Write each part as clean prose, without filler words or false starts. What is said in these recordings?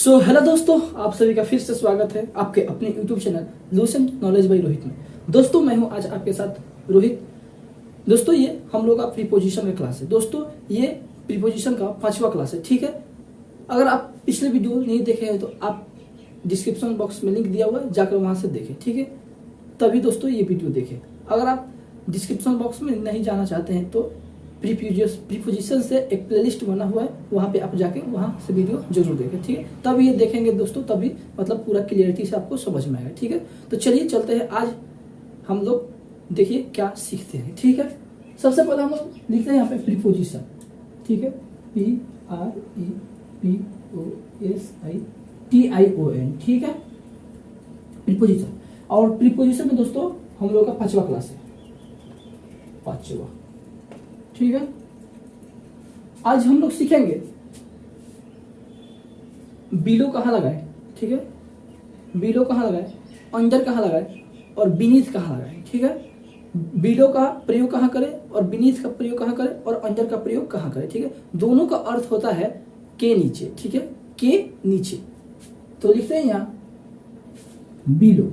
Hello दोस्तों, आप सभी का फिर से स्वागत है आपके अपने YouTube channel Lucent knowledge by Rohit में। दोस्तों मैं हूं आज आपके साथ रोहित। दोस्तों ये हम लोग का प्रीपोजिशन का क्लास है। दोस्तों ये प्रीपोजिशन का 5वां क्लास है, ठीक है। अगर आप पिछले वीडियो नहीं देखे हैं तो आप डिस्क्रिप्शन बॉक्स में लिंक दिया हुआ है, जाकर वहां से देखें, ठीक है। तभी दोस्तों ये वीडियो देखें। अगर आप डिस्क्रिप्शन बॉक्स में नहीं जाना चाहते हैं तो प्रीपोजिशन से एक प्लेलिस्ट बना हुआ है, वहाँ पे आप जाके वहाँ से वीडियो जरूर देखें, ठीक है। तब ये देखेंगे दोस्तों, तभी मतलब पूरा क्लियरिटी से आपको समझ में आएगा, ठीक है। तो चलिए चलते हैं, आज हम लोग देखिए क्या सीखते हैं, ठीक है। सबसे पहले हम लोग लिखते हैं यहाँ पे प्रीपोजिशन, ठीक है। PREPOSITION, ठीक है, प्रीपोजिशन। और प्रीपोजिशन में दोस्तों हम लोग का 5वां क्लास है, 5वां, ठीक है। आज हम लोग सीखेंगे बिलो कहाँ लगाए, ठीक है। बिलो कहाँ लगाए, अंडर कहाँ लगाए और बीनीथ कहाँ लगाए, ठीक है। बिलो का प्रयोग कहाँ करें और बीनीथ का प्रयोग कहाँ करें और अंडर का प्रयोग कहाँ करें, ठीक है। दोनों का अर्थ होता है के नीचे, ठीक है, के नीचे। तो लिखते हैं यहाँ बिलो,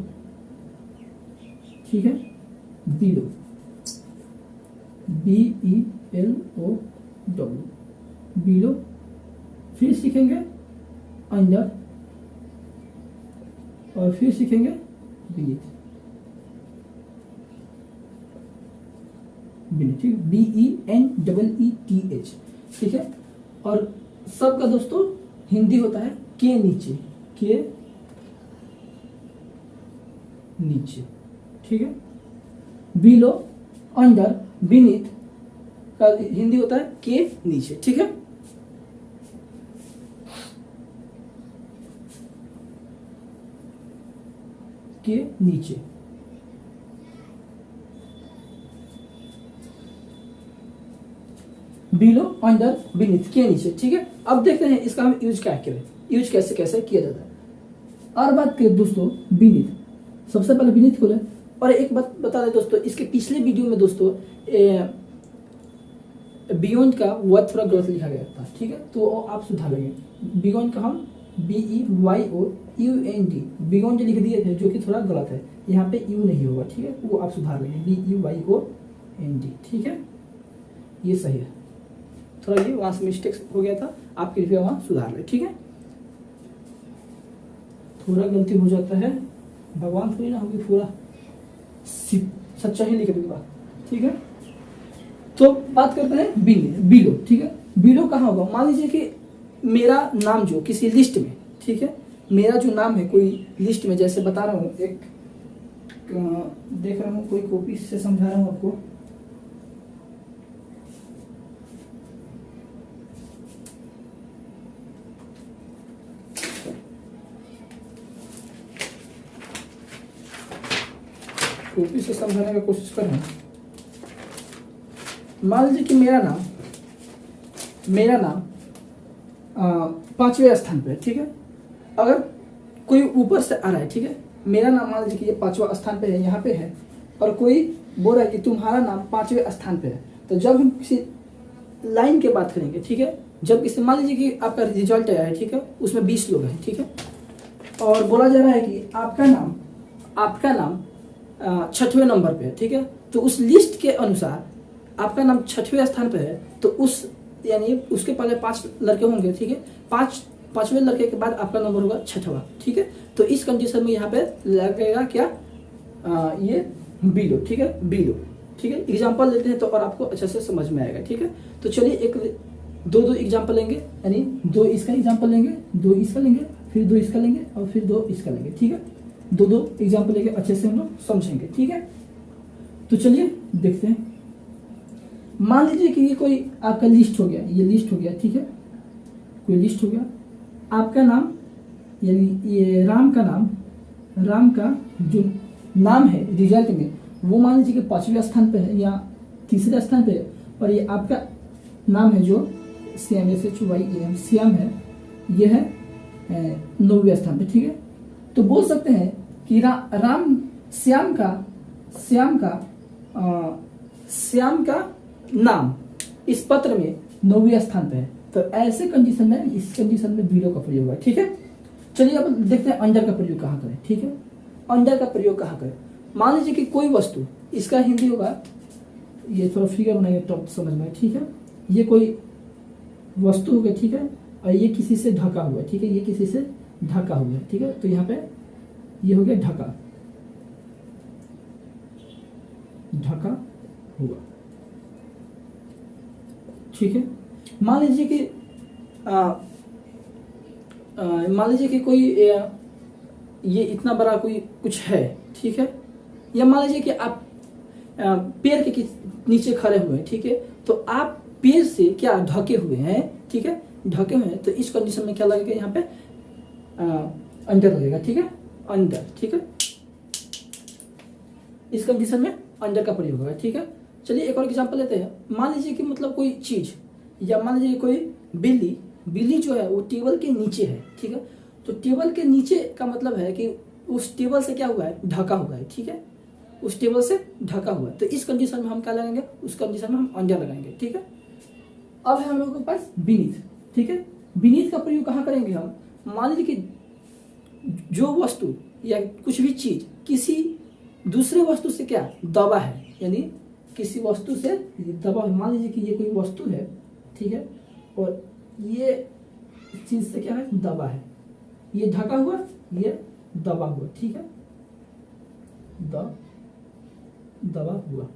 ठीक है, बिलो, BELOW, बिलो। फिर सीखेंगे अंडर और फिर सीखेंगे बीनीथ, ठीक, BENEETH, ठीक है। और सबका दोस्तों हिंदी होता है के नीचे, के नीचे, ठीक है। बिलो, अंडर, बीनीथ का हिंदी होता है के नीचे, ठीक है। के नीचे, बिलो, अंडर, बीनीथ, के नीचे, ठीक है। अब देखते हैं इसका हम यूज क्या करें, यूज कैसे कैसे किया जाता है। और बात करें दोस्तों बीनीथ, सबसे पहले बीनीथ खोले। और एक बात बता दें दोस्तों, इसके पिछले वीडियो में दोस्तों बियॉन्ड का वर्ड थोड़ा गलत लिखा गया था, ठीक है, तो आप सुधार लेंगे। बियॉन्ड का हम BEYOUND बियॉन्ड लिख दिए थे, जो कि थोड़ा गलत है, यहाँ पे यू नहीं होगा, ठीक है, वो आप सुधार लेंगे, BEYOND, ठीक है, ये सही है। थोड़ा ये वहां से मिस्टेक हो गया था, आप कृपया वहां सुधार लें, ठीक है। थोड़ा गलती हो जाता है, भगवान थोड़ी ना होगी पूरा सच्चा ही लिख देगा, ठीक है। तो बात करते हैं बिलो, ठीक है। बिलो कहाँ होगा, मान लीजिए कि मेरा नाम जो किसी लिस्ट में, ठीक है, मेरा जो नाम है कोई लिस्ट में, जैसे बता रहा हूँ, एक देख रहा हूँ कोई कॉपी से समझा रहा हूँ आपको। कॉपी से समझाने की कोशिश कर रहे हैं। मान लीजिए कि मेरा नाम 5वें स्थान पे है, ठीक है। अगर कोई ऊपर से आ रहा है, ठीक है, मेरा नाम मान लीजिए कि ये 5वां स्थान पे है, यहाँ पे है, और कोई बोल रहा है कि तुम्हारा नाम 5वें स्थान पे है, तो जब हम किसी लाइन की बात करेंगे, ठीक है, जब किसी मान लीजिए कि आपका रिजल्ट आया है, ठीक है, उसमें 20 लोग हैं, ठीक है, और बोला जा रहा है कि आपका नाम 6वें नंबर पे है, ठीक है, तो उस लिस्ट के अनुसार आपका नाम 6वें स्थान पे है, तो उस यानी उसके पहले 5 लड़के होंगे, ठीक है, 5वें लड़के के बाद आपका नंबर होगा 6वां, ठीक है। तो इस कंडीशन में यहाँ पे लगेगा क्या, ये बिलो, ठीक है, बिलो, ठीक है। एग्जाम्पल लेते हैं तो और आपको अच्छे से समझ में आएगा, ठीक है। तो चलिए एक दो एग्जाम्पल लेंगे, यानी 2 इसका एग्जाम्पल लेंगे, 2 इसका लेंगे, फिर 2 इसका लेंगे और फिर 2 इसका लेंगे, ठीक है। 2 एग्जाम्पल लेके अच्छे से हम लोग समझेंगे, ठीक है। तो चलिए देखते हैं। मान लीजिए कि ये कोई आपका लिस्ट हो गया, ये लिस्ट हो गया, ठीक है, कोई लिस्ट हो गया। आपका नाम यानी ये राम का जो नाम है रिजल्ट में, वो मान लीजिए कि 5वें स्थान पे है या 3रे स्थान पे है, और ये आपका नाम है जो श्याम, SHYAM श्याम है, ये है 9वें स्थान पे, ठीक है। तो बोल सकते हैं कि श्याम का नाम इस पत्र में 9वें स्थान पे है, तो ऐसे कंडीशन में इस कंडीशन में बिलो का प्रयोग है, ठीक है। चलिए अब देखते हैं अंडर का प्रयोग कहाँ करें। ठीक है, अंडर का प्रयोग कहाँ करें। मान लीजिए कि कोई वस्तु, इसका हिंदी होगा, ये थोड़ा फिगर बनाएंगे तो समझ में। ठीक है, ये कोई वस्तु हो गई। ठीक है, और ये किसी से ढका हुआ है। ठीक है, ये किसी से ढका हुआ है। ठीक है, तो यहाँ पे ये हो गया ढका, ढका हुआ। ठीक है, मान लीजिए कि कोई ये इतना बड़ा कोई कुछ है। ठीक है, या मान लीजिए कि आप पेड़ के नीचे खड़े हुए हैं। ठीक है, तो आप पेड़ से क्या ढके हुए हैं। ठीक है, ढके हुए हैं, तो इस कंडीशन में क्या लगेगा, यहाँ पे अंडर लगेगा। ठीक है, अंडर। ठीक है, इस कंडीशन में अंडर का प्रयोग होगा। ठीक है, चलिए एक और एग्जांपल लेते हैं। मान लीजिए कि मतलब कोई चीज, या मान लीजिए कोई बिल्ली, बिल्ली जो है वो टेबल के नीचे है। ठीक है, तो टेबल के नीचे का मतलब है कि उस टेबल से क्या हुआ है, ढका हुआ है। ठीक है, उस टेबल से ढका हुआ है, तो इस कंडीशन में हम क्या लगाएंगे, उस कंडीशन में हम अंडर लगाएंगे। ठीक है, अब है हम लोगों के पास बीनीथ। ठीक है, बीनीथ का प्रयोग कहाँ करेंगे हम। मान लीजिए कि जो वस्तु या कुछ भी चीज किसी दूसरे वस्तु से क्या दबा है, यानी किसी वस्तु से दबा है। मान लीजिए कि ये कोई वस्तु है। ठीक है, और ये चीज से क्या है, दबा है, ये ढका हुआ, ये दबा हुआ। ठीक है, दबा हुआ।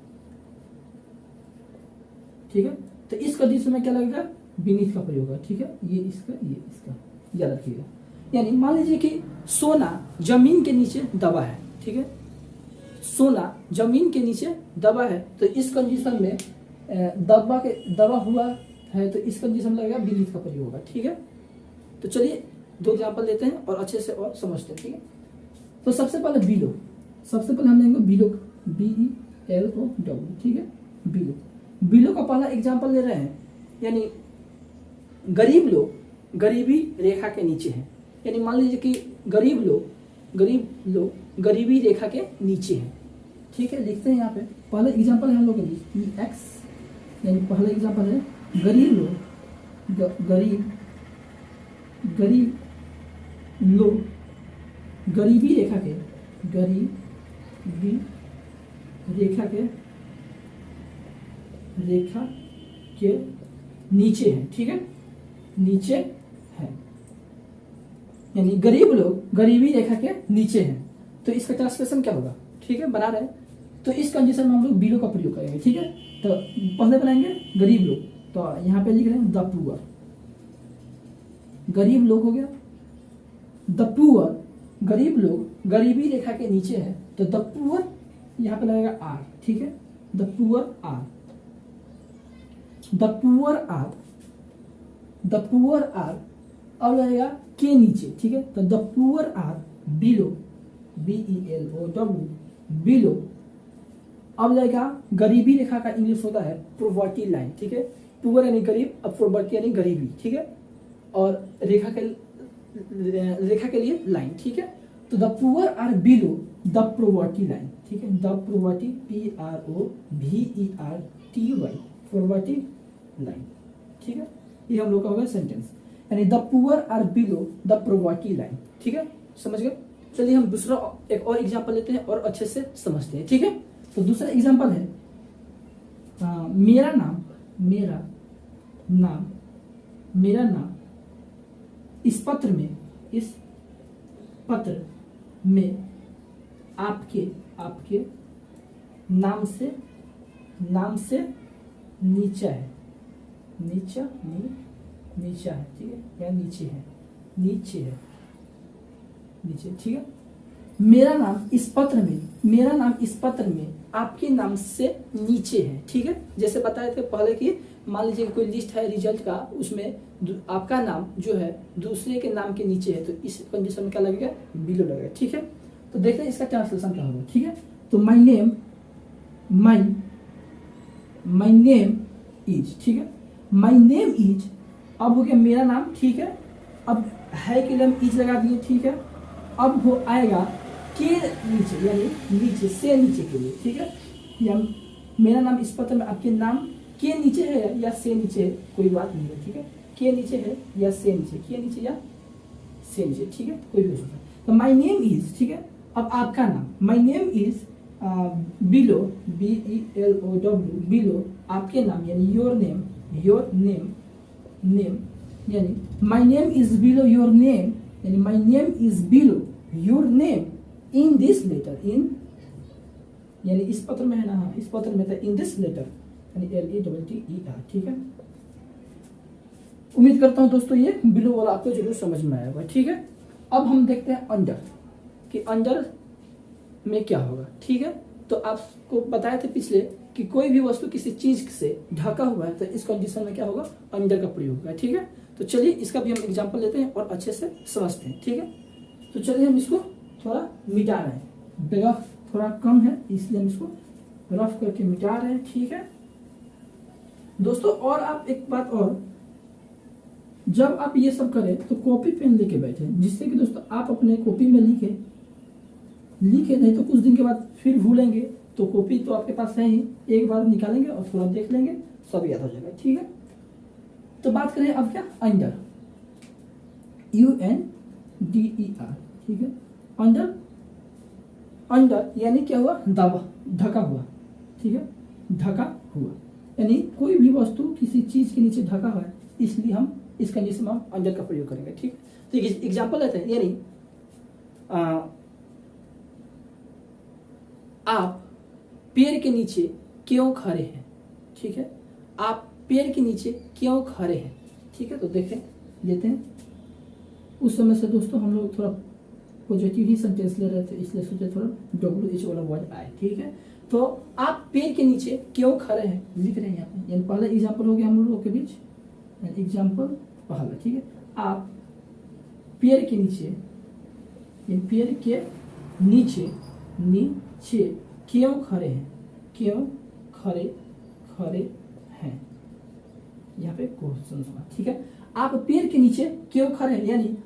ठीक है, तो इस कंडीशन में क्या लगेगा, बीनीथ का प्रयोग है। ठीक है, ये इसका याद रखिएगा। यानी मान लीजिए कि सोना जमीन के नीचे दबा है। ठीक है, सोना जमीन के नीचे दबा है, तो इस कंडीशन में दबा हुआ है, तो इस कंडीशन में लगेगा बीनीथ का प्रयोग होगा। ठीक है, तो चलिए दो एग्जांपल लेते हैं और अच्छे से और समझते हैं। ठीक है, तो सबसे पहले बिलो, सबसे पहले हम लेंगे बिलो, BELO। ठीक है, बिलो, बिलो का पहला एग्जांपल ले रहे हैं। यानी गरीब लोग गरीबी रेखा के नीचे हैं। यानी मान लीजिए कि गरीब लोग गरीबी रेखा के नीचे हैं। ठीक है, लिखते हैं यहाँ पे पहला एग्जांपल है हम लोग के लिए EX, यानी पहला एग्जांपल है गरीब लोग गरीब लोग गरीबी रेखा के नीचे है। ठीक है, नीचे है, यानी गरीब लोग गरीबी रेखा के नीचे हैं, तो इसका ट्रांसलेशन क्या होगा। ठीक है, बना रहे, तो इस कंडीशन में हम लोग बिलो का प्रयोग करेंगे। ठीक है, तो पहले बनाएंगे गरीब लोग, तो यहाँ पे लिख रहे हैं द पुअर, गरीब लोग हो गया। द पुअर, गरीब लोग गरीबी रेखा के नीचे है, तो द पुअर यहाँ पे लगेगा आर। ठीक है, the poor are, the poor are अब लगेगा के नीचे। ठीक है, तो the poor are below, BELO, below अब लगेगा गरीबी रेखा का इंग्लिश होता है पॉवर्टी लाइन। ठीक है, पुअर यानी गरीब, अब पॉवर्टी यानी गरीबी। ठीक है, और रेखा के लिए लाइन। ठीक है, तो the poor are below the poverty line. ठीक है, the poverty PROVERTY, poverty line. ठीक है, ये हम लोग का होगा सेंटेंस, यानी the poor are below the poverty line. ठीक है, समझ गए। चलिए हम दूसरा एक और एग्जांपल लेते हैं और अच्छे से समझते हैं। ठीक है, तो दूसरा एग्जांपल है मेरा नाम इस पत्र में आपके नाम से नीचा है, नीचा है। ठीक है, या नीचे है। ठीक है, मेरा नाम इस पत्र में आपके नाम से नीचे है। ठीक है, जैसे बताए थे पहले कि मान लीजिए कोई लिस्ट है रिजल्ट का, उसमें आपका नाम जो है दूसरे के नाम के नीचे है, तो इस कंडीशन में क्या लगेगा, बिलो लगेगा। ठीक है, तो देखते हैं इसका ट्रांसलेशन क्या होगा। ठीक है, तो माई नेम इज। ठीक है, माई नेम इज अब हो गया मेरा नाम। ठीक है, अब है के लिए हम इज लगा दिए। ठीक है, अब हो आएगा के नीचे, यानी नीचे से नीचे के लिए। ठीक है, या मेरा नाम इस पत्र में आपके नाम के नीचे है या से नीचे है, कोई बात नहीं है। ठीक है, के नीचे है या से नीचे, के नीचे या से लीजिए, ठीक है, कोई भी हो सकता है। तो माई नेम इज, ठीक है, अब आपका नाम, my name is below, BELOW, below आपके नाम यानी योर नेम, नेम यानी my name is below your name, यानी my name is below your name in this letter, in यानी इस पत्र में है ना, हाँ इस पत्र में था, इन दिस लेटर यानी LETTER, ठीक है। उम्मीद करता हूं दोस्तों ये बिलो वाला आपको जरूर समझ में आया होगा, ठीक है। अब हम देखते हैं अंडर, कि अंडर में क्या होगा, ठीक है। तो आपको बताए थे पिछले कि कोई भी वस्तु किसी चीज से ढका हुआ है तो इस कंडीशन में क्या होगा, अंडर का प्रयोग होगा, ठीक है। तो चलिए इसका भी हम एग्जांपल लेते हैं और अच्छे से समझते हैं, ठीक है। तो चलिए हम इसको थोड़ा मिटा रहे हैं, जगह थोड़ा कम है इसलिए हम इसको रफ करके मिटा रहे हैं, ठीक है दोस्तों। और आप एक बात और, जब आप ये सब करें तो कॉपी पेन लेके बैठे, जिससे कि दोस्तों आप अपने कॉपी में लिखे नहीं तो कुछ दिन के बाद फिर भूलेंगे, तो कॉपी तो आपके पास है ही, एक बार निकालेंगे और थोड़ा देख लेंगे, सब याद हो जाएगा, ठीक है। तो बात करें अब क्या, अंडर, UNDER, ठीक है। अंडर यानी क्या हुआ, दबा, ढका हुआ, ठीक है, ढका हुआ यानी कोई भी वस्तु किसी चीज के नीचे ढका हुआ है, इसलिए हम इस कंडीशन में हम अंडर का प्रयोग करेंगे, ठीक। तो एग्जांपल लेते हैं, यानी आप पेड़ के नीचे क्यों खड़े हैं, ठीक है, आप पेड़ के नीचे क्यों खड़े हैं, ठीक है। तो देखें लेते हैं, उस समय से दोस्तों हम लोग थोड़ा पॉजिटिव ही सेंटेंस ले रहे थे, इसलिए सोचे थोड़ा WH वाला वर्ड आए, ठीक है। तो आप पेड़ के नीचे क्यों खड़े हैं लिख रहे हैं यहाँ पे, यानी पहला एग्जाम्पल हो गया हम लोगों के बीच, एग्जाम्पल पहला, ठीक है। आप पेड़ के नीचे, पेड़ के नीचे क्यों खड़े हैं, क्यों खड़े हैं, यहाँ पे क्वेश्चन होगा, ठीक है। आप पेड़ के नीचे क्यों खड़े हैं, यानी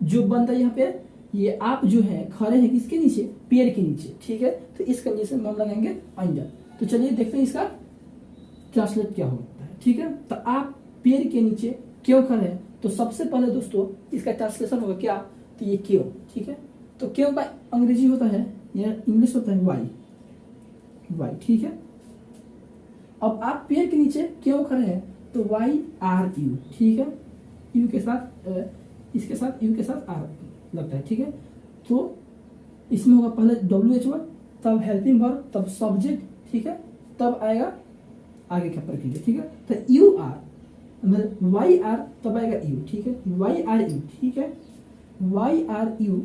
जो बनता है यहाँ पे, ये आप जो है खड़े हैं किसके नीचे, पेड़ के नीचे, ठीक है। तो इस कंडीशन में हम लगाएंगे अंडर। तो चलिए देखते हैं इसका ट्रांसलेट क्या होता है, ठीक है। तो आप पेड़ के नीचे क्यों खड़े हैं, तो सबसे पहले दोस्तों इसका ट्रांसलेशन होगा क्या, तो ये क्यों, ठीक है। तो क्यों का अंग्रेजी होता है या इंग्लिश होता है वाई, ठीक है। अब आप पेड़ के नीचे क्यों खड़े हैं, तो YRU, ठीक है, यू के साथ इसके साथ यू के साथ आर लगता है, ठीक है। तो इसमें होगा पहले WH वर्ड, तब हेल्पिंग वर्ब, तब सब्जेक्ट, ठीक है, तब आएगा आगे का प्रक्रिया, ठीक है। तो UR मतलब YR, तब आएगा U, ठीक है, YRU, ठीक है, YRU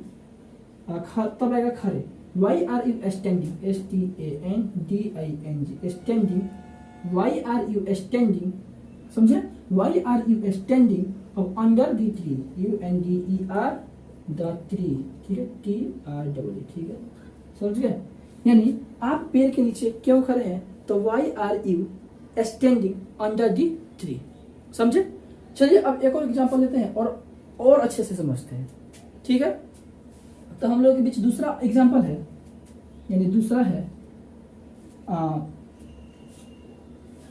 तब आएगा खड़े, YRU standing, STANDING standing, YRU standing, समझे, YRU स्टैंडिंग। अब under the tree, UNDER the tree, ठीक है, TREE, ठीक है, समझ गए। यानी आप पेड़ के नीचे क्यों खड़े हैं, तो YRU standing under the tree, समझे। चलिए अब एक और एग्जांपल लेते हैं और अच्छे से समझते हैं, ठीक है। तो हम लोग के बीच दूसरा एग्जांपल है, यानी दूसरा है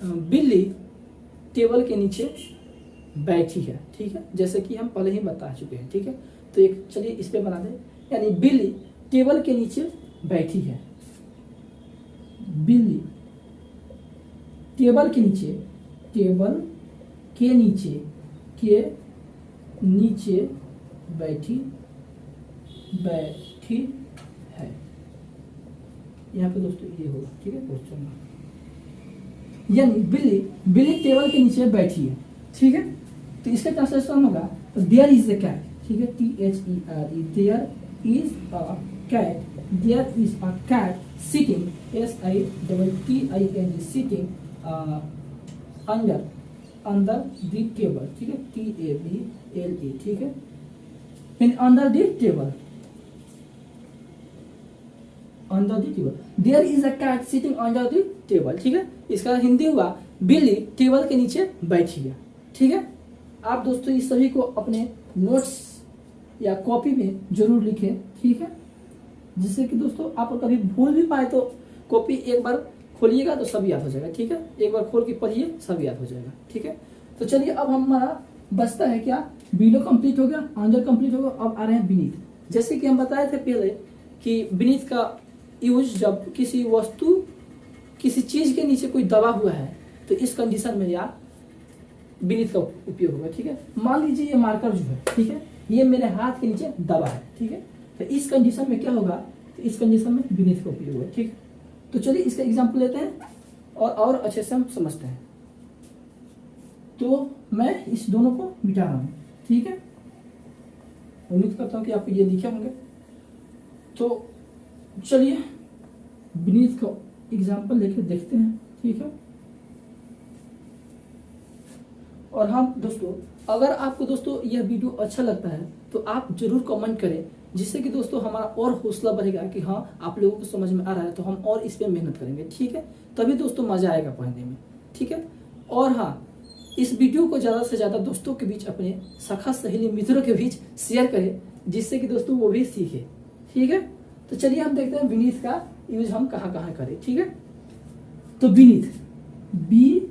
बिल्ली टेबल के नीचे बैठी है, ठीक है, जैसे कि हम पहले ही बता चुके हैं, ठीक है। तो एक चलिए इस पे बना दें, यानी बिल्ली टेबल के नीचे बैठी है, बिल्ली टेबल के नीचे बैठी है, यहाँ पे दोस्तों ये होगा, ठीक है, क्वेश्चन, यानी बिल्ली टेबल के नीचे बैठी है, ठीक है। तो इसका ट्रांसलेशन होगा देयर इज अ कैट, ठीक है, THERE, there is a cat, there is a cat sitting, SITTING sitting under the table, ठीक है, TABLE, ठीक है, under the table, there is a cat sitting under the table, ठीक है। इसका हिंदी हुआ बिल्ली टेबल के नीचे बैठी है, ठीक है। आप दोस्तों इस सभी को अपने नोट्स या कॉपी में जरूर लिखें, ठीक है, जिससे कि दोस्तों आप कभी भूल भी पाए तो कॉपी एक बार खोलिएगा तो सब याद हो जाएगा, ठीक है, एक बार खोल के पढ़िए सब याद हो जाएगा, ठीक है। तो चलिए अब हमारा बचता है क्या, बिलो कंप्लीट हो गया, अंडर कंप्लीट हो गया, अब आ रहे हैं बीनीथ। जैसे कि हम बताए थे पहले कि बीनीथ का यूज जब किसी वस्तु किसी चीज के नीचे कोई दबा हुआ है तो इस कंडीशन में या बीनीथ का उपयोग होगा। ठीक है, मान लीजिए ये मार्कर जो है, ठीक है, ये मेरे हाथ के नीचे दबा है। ठीक है, तो इस कंडीशन में क्या होगा, तो इस कंडीशन में बीनीथ का उपयोग होगा। ठीक है, तो चलिए इसका एग्जाम्पल लेते हैं और अच्छे से हम समझते हैं। तो मैं इस दोनों को मिटा रहा हूं। ठीक है, उम्मीद करता हूं कि आप ये लिखे होंगे। तो चलिए बीनीथ का एग्जाम्पल लेकर देखते हैं। ठीक है, और हाँ दोस्तों, अगर आपको दोस्तों यह वीडियो अच्छा लगता है तो आप जरूर कमेंट करें, जिससे कि दोस्तों हमारा और हौसला बढ़ेगा कि हाँ आप लोगों को समझ में आ रहा है, तो हम और इस पे मेहनत करेंगे। ठीक है, तभी दोस्तों मजा आएगा पढ़ने में। ठीक है, और हाँ, इस वीडियो को ज़्यादा से ज़्यादा दोस्तों के बीच, अपने सखा सहेली मित्रों के बीच शेयर करें, जिससे कि दोस्तों वो भी सीखे। ठीक है, तो चलिए हम देखते हैं बीनीथ का यूज हम कहाँ कहाँ करें। ठीक है, तो बीनीथ, BENEETH,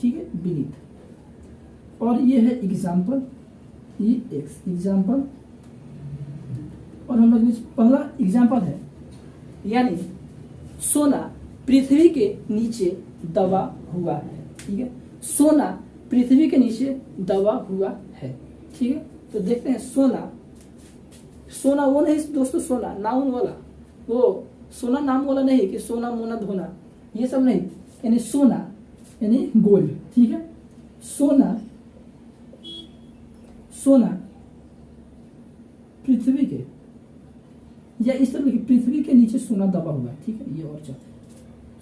ठीक है, बीनीथ। और ये है एग्जाम्पल, एग्जाम्पल। और हम लोग पहला एग्जाम्पल है, यानी सोना पृथ्वी के नीचे दबा हुआ है। ठीक है, सोना पृथ्वी के नीचे दबा हुआ है। ठीक है, तो देखते हैं सोना, सोना वो नहीं दोस्तों, सोना नाउन वाला, वो सोना नाम वाला नहीं कि सोना मोना धोना, ये सब नहीं, यानी सोना यानी गोल्ड। ठीक है, सोना, सोना पृथ्वी के, या इस तरह की पृथ्वी के नीचे सोना दबा हुआ है। ठीक है, ये और चाहते हैं,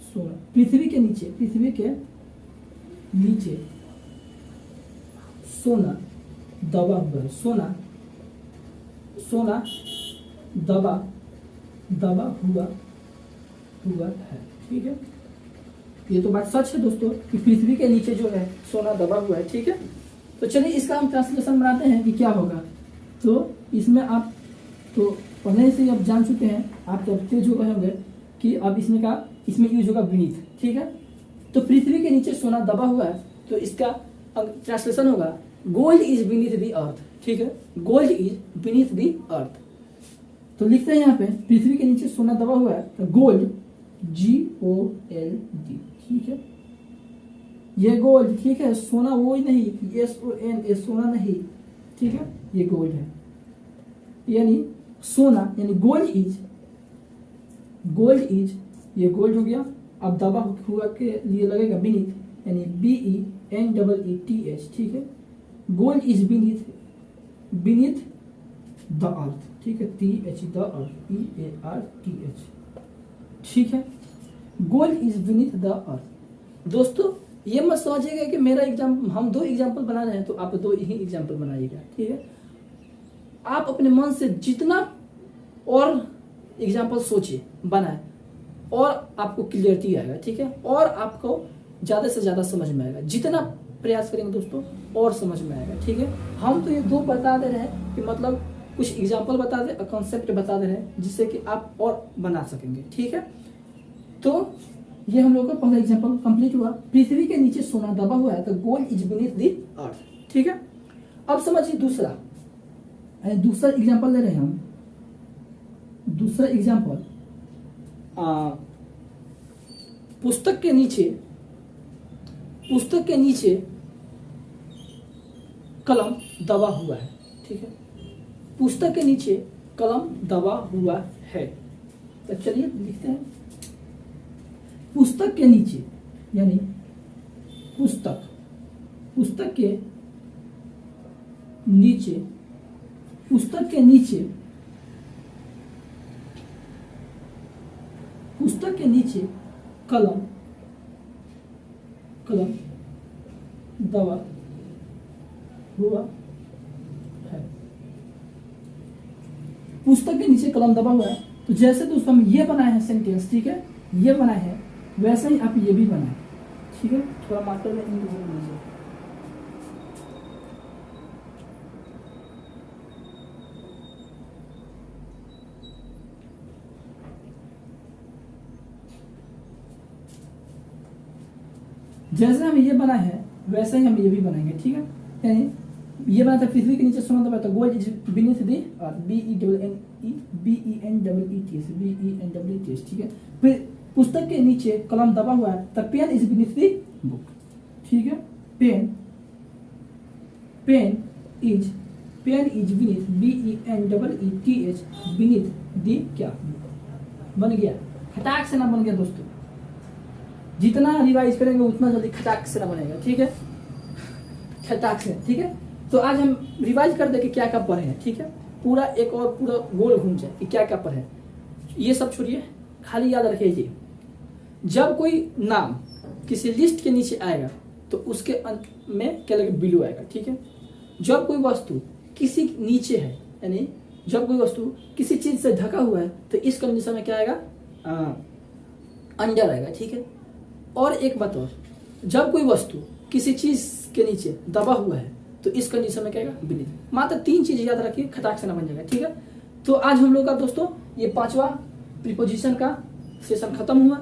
सोना पृथ्वी के नीचे, पृथ्वी के नीचे सोना दबा हुआ है, सोना, सोना दबा हुआ है। ठीक है, ये तो बात सच है दोस्तों कि पृथ्वी के नीचे जो है सोना दबा हुआ है। ठीक है, तो चलिए इसका हम ट्रांसलेशन बनाते हैं कि क्या होगा। तो इसमें आप तो पहले से आप जान चुके हैं, आप तो तेज हो गए होंगे कि अब इसमें का, इसमें यूज होगा बीनीथ। ठीक है, तो पृथ्वी के नीचे सोना दबा हुआ है, तो इसका ट्रांसलेशन होगा gold is beneath the earth. ठीक है, gold is beneath the earth. तो लिखते हैं यहाँ पे पृथ्वी के नीचे सोना दबा हुआ है, तो गोल्ड, GOLD। ठीक है, ये गोल्ड, ठीक है, सोना वो ही नहीं, SON, सोना नहीं। ठीक है, ये गोल्ड है, यानी सोना, यानी गोल्ड इज, ये गोल्ड हो गया। अब दबा हुआ के लिए लगेगा बीनीथ, यानी BENEETH। ठीक है, gold is beneath the earth. ठीक है, TH द अर्थ, EARTH। ठीक है, gold is beneath the earth. दोस्तों ये मत समझिएगा कि मेरा एग्जाम्पल, हम दो एग्जाम्पल बना रहे हैं तो आप दो ही एग्जाम्पल बनाइएगा। ठीक है, आप अपने मन से जितना और एग्जाम्पल सोचिए, बनाए, और आपको क्लियरिटी आएगा। ठीक है, और आपको ज़्यादा से ज़्यादा समझ में आएगा। जितना प्रयास करेंगे दोस्तों और समझ में आएगा। ठीक है, हम तो ये दो बता दे रहे हैं कि मतलब कुछ एग्जाम्पल बता दे और कॉन्सेप्ट बता दे रहे हैं, जिससे कि आप और बना सकेंगे। ठीक है, तो ये हम लोग का पहला एग्जाम्पल कंप्लीट हुआ। पृथ्वी के नीचे सोना दबा हुआ है, तो gold is beneath the earth. ठीक है, अब समझिए दूसरा एग्जाम्पल ले रहे हैं हम। दूसरा एग्जाम्पल, पुस्तक के नीचे कलम दबा हुआ है। ठीक है, पुस्तक के नीचे कलम दबा हुआ है। तो चलिए लिखते हैं, पुस्तक के नीचे, यानी पुस्तक के नीचे कलम दबा हुआ है। पुस्तक के नीचे कलम दबा हुआ है, तो जैसे दोस्तों हम ये बनाए हैं सेंटेंस, ठीक है, ये बनाए हैं, वैसे ही आप ये भी बनाए। ठीक है, थोड़ा मार्कर में इंक भर लीजिए। जैसे हम ये बनाए हैं वैसे ही हम ये भी बनाएंगे, ठीक है। यानी ये बना था पृथ्वी के नीचे समुद्र बना था, gold is beneath the earth, BENEETH, ठीक है। फिर पुस्तक के नीचे कलम दबा हुआ है, the pen is beneath the book, ठीक है। Pen is beneath, BENEETH, beneath the क्या बन गया, खटाक से ना बन गया दोस्तों। जितना रिवाइज करेंगे उतना जल्दी खटाक से ना बनेगा, ठीक है, खटाक से, ठीक है। तो आज हम रिवाइज कर दे कि क्या क्या पढ़े हैं, ठीक है। पूरा एक और पूरा गोल घूम जाए कि क्या क्या पढ़े। ये सब छोड़िए, खाली याद रखिए ये, जब कोई नाम किसी लिस्ट के नीचे आएगा तो उसके अंत में क्या लगेगा, बिलो आएगा, ठीक है। जब कोई वस्तु किसी नीचे है, यानी जब कोई वस्तु किसी चीज से ढका हुआ है तो इस कंडीशन में क्या आएगा, अंडर आएगा, ठीक है। और एक बात और, जब कोई वस्तु किसी चीज के नीचे दबा हुआ है तो इस कंडीशन में क्या आएगा, बीनीथ। मात्र 3 चीज याद रखिए, खटाक से ना बन जाएगा, ठीक है। तो आज हम लोग का दोस्तों ये 5वां प्रीपोजिशन का सेशन खत्म हुआ।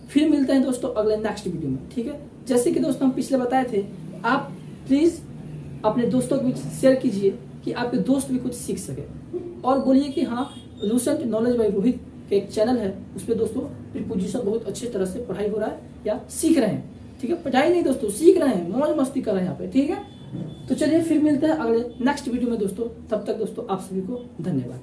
फिर मिलते हैं दोस्तों अगले नेक्स्ट वीडियो में, ठीक है। जैसे कि दोस्तों हम पिछले बताए थे, आप प्लीज अपने दोस्तों के बीच शेयर कीजिए कि आपके दोस्त भी कुछ सीख सके, और बोलिए कि हाँ, लूसेंट नॉलेज बाय रोहित का एक चैनल है, उस पर दोस्तों प्रीपोजिशन बहुत अच्छी तरह से पढ़ाई हो रहा है या सीख रहे हैं, ठीक है। पढ़ाई नहीं दोस्तों, सीख रहे हैं, मौज मस्ती कर रहे हैं यहाँ पे, ठीक है। तो चलिए फिर मिलते हैं अगले नेक्स्ट वीडियो में दोस्तों, तब तक दोस्तों आप सभी को धन्यवाद।